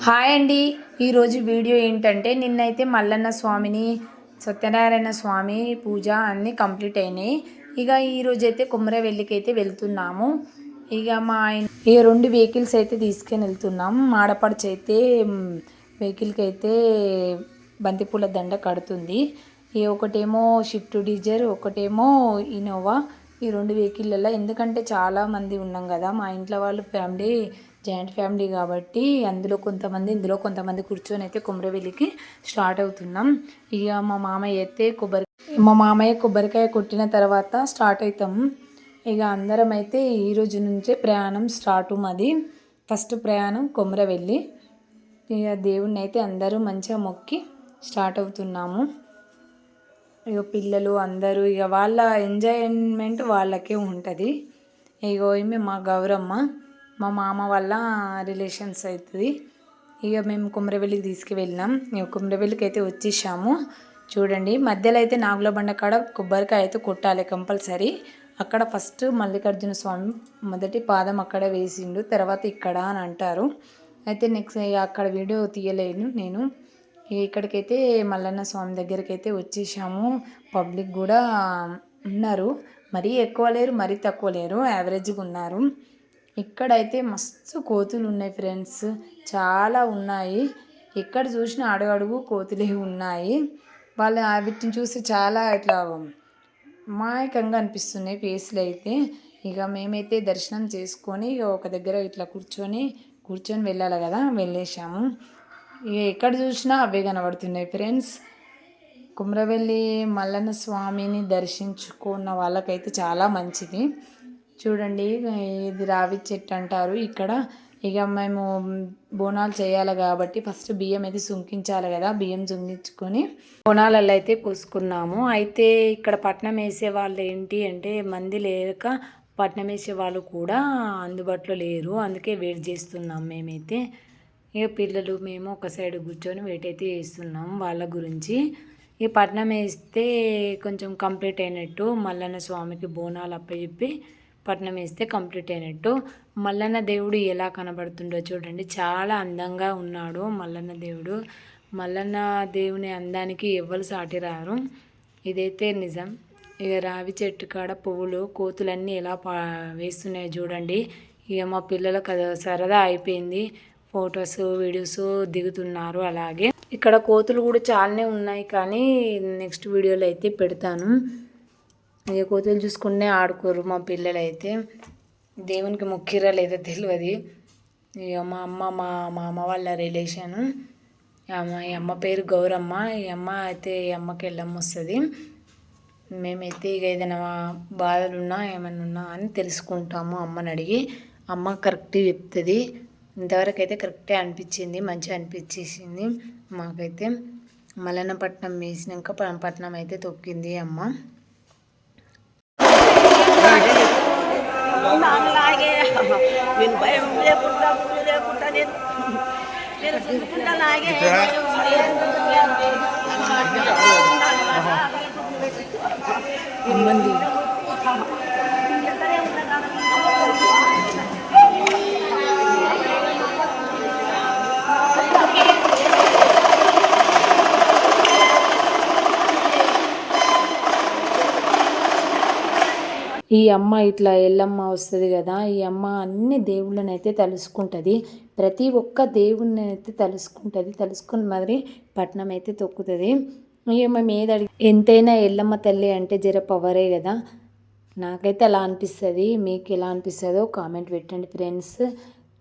Hi అండి. ఈరోజు video ఏంటంటే నిన్నైతే మల్లన్న స్వామిని సత్యనారాయణ స్వామి పూజ అన్నీ కంప్లీట్ అయినాయి. ఇక ఈరోజు అయితే కుమ్రవెల్లికి అయితే వెళ్తున్నాము. ఇక మా ఆయన ఈ 2 వెహికల్స్ అయితే తీసుకొని వెళ్తున్నాం. మాడపడుచు అయితే వెహికల్కి అయితే బంతిపూల దండ కడుతుంది. ఈ ఒకటేమో షిఫ్ట్ డిజైర్, ఒకటేమో ఇనోవా. ఈ 2 వెహికల్లో ఎందుకంటే చాలామంది ఉన్నాం కదా, మా ఇంట్లో వాళ్ళు ఫ్యామిలీ జాయింట్ ఫ్యామిలీ కాబట్టి అందులో కొంతమంది ఇందులో కొంతమంది కూర్చొని అయితే కుమ్రవెల్లికి స్టార్ట్ అవుతున్నాం. ఇక మా మామయ్య కొబ్బరికాయ కొట్టిన తర్వాత స్టార్ట్ అవుతాం. ఇక అందరం అయితే ఈరోజు నుంచే ప్రయాణం స్టార్ట్. మాది ఫస్ట్ ప్రయాణం కుమ్రవెల్లి. ఇక దేవుణ్ణి అయితే అందరూ మంచిగా మొక్కి స్టార్ట్ అవుతున్నాము. ఇక పిల్లలు అందరూ ఇక వాళ్ళ ఎంజాయ్మెంట్ వాళ్ళకే ఉంటుంది. ఇగో ఈమె మా గౌరమ్మ, మా మామ వాళ్ళ రిలేషన్స్ అవుతుంది. ఇక మేము కుమ్రవెల్లికి తీసుకువెళ్ళినాం. ఇక కుమ్రవెల్లికి అయితే వచ్చేసాము. చూడండి, మధ్యలో అయితే నాగుల బండ కాడ కొబ్బరికాయ అయితే కొట్టాలి కంపల్సరీ. అక్కడ ఫస్ట్ మల్లికార్జున స్వామి మొదటి పాదం అక్కడ వేసిండు, తర్వాత ఇక్కడ అని అంటారు. అయితే నెక్స్ట్ అక్కడ వీడియో తీయలేను నేను. ఇక్కడికైతే మల్లన్న స్వామి దగ్గరికి అయితే వచ్చేసాము. పబ్లిక్ కూడా ఉన్నారు, మరీ ఎక్కువ లేరు మరీ తక్కువ లేరు, యావరేజ్గా ఉన్నారు. ఇక్కడైతే మస్తు కోతులు ఉన్నాయి ఫ్రెండ్స్, చాలా ఉన్నాయి. ఎక్కడ చూసినా అడుగడుగు కోతులే ఉన్నాయి. వాళ్ళు వీటిని చూసి చాలా ఇట్లా మాయకంగా అనిపిస్తున్నాయి ఫేస్లు అయితే. ఇక మేమైతే దర్శనం చేసుకొని ఒక దగ్గర ఇట్లా కూర్చొని వెళ్ళాలి కదా, వెళ్ళేసాము. ఇక ఎక్కడ చూసినా అవే కనబడుతున్నాయి ఫ్రెండ్స్. కుమ్రవెల్లి మల్లన్న స్వామిని దర్శించుకున్న వాళ్ళకైతే చాలా మంచిది. చూడండి, ఇది రావి చెట్టు అంటారు ఇక్కడ. ఇక మేము బోనాలు చేయాలి కాబట్టి ఫస్ట్ బియ్యం అయితే సుంకించాలి కదా, బియ్యం సుంకించుకొని బోనాలలో అయితే పోసుకున్నాము. అయితే ఇక్కడ పట్నం వేసే వాళ్ళు ఏంటి అంటే మంది లేక పట్నం వేసే వాళ్ళు కూడా అందుబాటులో లేరు, అందుకే వెయిట్ చేస్తున్నాం మేమైతే. ఇక పిల్లలు మేము ఒక సైడ్ కూర్చొని వెయిట్ అయితే చేస్తున్నాం వాళ్ళ గురించి. ఈ పట్నం వేస్తే కొంచెం కంప్లీట్ అయినట్టు, మల్లన్న స్వామికి బోనాలు అప్పచెప్పి పట్నం వేస్తే కంప్లీట్ అయినట్టు. మల్లన్న దేవుడు ఎలా కనబడుతుండో చూడండి, చాలా అందంగా ఉన్నాడు మల్లన్న దేవుడు. మల్లన్న దేవుని అందానికి ఎవ్వరు సాటి రారు, ఇదైతే నిజం. ఇక రావి చెట్టు కాడ పువ్వులు కోతులన్నీ ఎలా వేస్తున్నాయి చూడండి. ఇక మా పిల్లలకు సరదా అయిపోయింది, ఫొటోస్ వీడియోస్ దిగుతున్నారు. అలాగే ఇక్కడ కోతులు కూడా చాలానే ఉన్నాయి, కానీ నెక్స్ట్ వీడియోలో అయితే పెడతాను. ఇక కోతులు చూసుకునే ఆడుకోరు మా పిల్లలు అయితే. దేవునికి మొక్కిరా లేదో తెలియదు. ఇక మా అమ్మ వాళ్ళ రిలేషను. ఈ అమ్మ పేరు గౌరమ్మ. ఈ అమ్మ అయితే ఈ అమ్మకి ఎల్లమ్మ వస్తుంది. మేమైతే ఇక ఏదైనా బాధలున్నా ఏమైనా ఉన్నా అని తెలుసుకుంటాము అమ్మని అడిగి. అమ్మ కరెక్ట్గా చెప్తుంది. ఇంతవరకు అయితే కరెక్టే అనిపించింది, మంచిగా అనిపించేసింది మాకైతే. మల్లన్నపట్నం వేసినాక పట్నం అయితే తొక్కింది అమ్మ. మంది ఈ అమ్మ ఇట్లా ఎల్లమ్మ వస్తుంది కదా, ఈ అమ్మ అన్ని దేవుళ్ళని అయితే తలుసుకుంటుంది. ప్రతి ఒక్క దేవుణ్ణి అయితే తెలుసుకుని మరి పట్నం అయితే తొక్కుతుంది. ఇక మేము ఏది అడిగి ఎంతైనా ఎల్లమ్మ తల్లి అంటే జర పవరే కదా, నాకైతే అలా అనిపిస్తుంది. మీకు ఎలా అనిపిస్తుందో కామెంట్ పెట్టండి ఫ్రెండ్స్.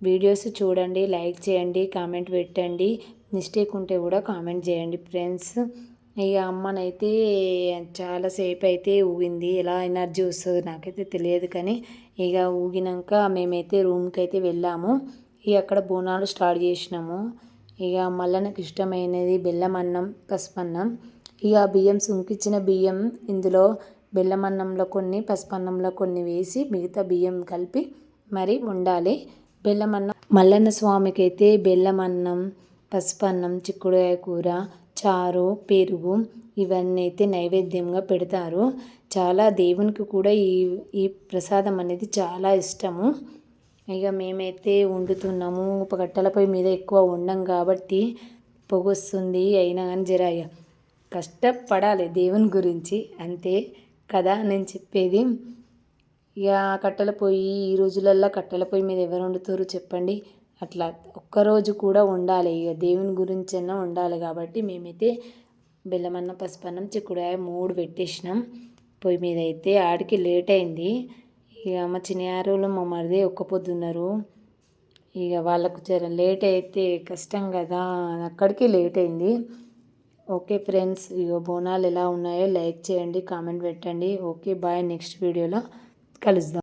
వీడియోస్ చూడండి, లైక్ చేయండి, కామెంట్ పెట్టండి. మిస్టేక్ ఉంటే కూడా కామెంట్ చేయండి ఫ్రెండ్స్. ఇక అమ్మనైతే చాలాసేపు అయితే ఊగింది, ఎలా ఎనర్జీ వస్తుందో నాకైతే తెలియదు, కానీ ఇక ఊగినాక మేమైతే రూమ్కి అయితే వెళ్ళాము. ఇక అక్కడ బోనాలు స్టార్ట్ చేసినాము. ఇక మల్లన్నకి ఇష్టమైనది బెల్లం అన్నం, పసుపన్నం. ఇక బియ్యం సుంకిచ్చిన బియ్యం ఇందులో బెల్లం అన్నంలో కొన్ని, పసుపన్నంలో కొన్ని వేసి మిగతా బియ్యం కలిపి మరి వండాలి బెల్లం అన్నం. మల్లన్న స్వామికి అయితే బెల్లం అన్నం, పసుపన్నం, చిక్కుడుకాయ కూర, చారు, పెరుగు ఇవన్నీ అయితే నైవేద్యంగా పెడతారు. చాలా దేవునికి కూడా ఈ ప్రసాదం అనేది చాలా ఇష్టము. ఇక మేమైతే వండుతున్నాము. కట్టెల పొయ్యి మీద ఎక్కువ వండం కాబట్టి పొగొస్తుంది. అయినా కానీ జర కష్టపడాలి దేవుని గురించి, అంతే కదా నేను చెప్పేది. ఇక కట్టెల పొయ్యి ఈ రోజులల్లో కట్టెల పొయ్యి మీద ఎవరు వండుతారు చెప్పండి. అట్లా ఒక్కరోజు కూడా ఉండాలి, ఇక దేవుని గురించి అన్నా ఉండాలి. కాబట్టి మేమైతే బెల్లమన్నం, పసుపన్నం, చిక్కుడుకాయ 3 పెట్టేసినాం పొయ్యి మీద. అయితే ఆడికి లేట్ అయింది. ఇక మా చిన్నయారులు మా మరిది ఒక్క పొద్దున్నారు. ఇక వాళ్ళకు జర లేట్ అయితే కష్టం కదా, అక్కడికి లేట్ అయింది. ఓకే ఫ్రెండ్స్, ఇక బోనాలు ఎలా ఉన్నాయో లైక్ చేయండి, కామెంట్ పెట్టండి. ఓకే బాయ్, నెక్స్ట్ వీడియోలో కలుద్దాం.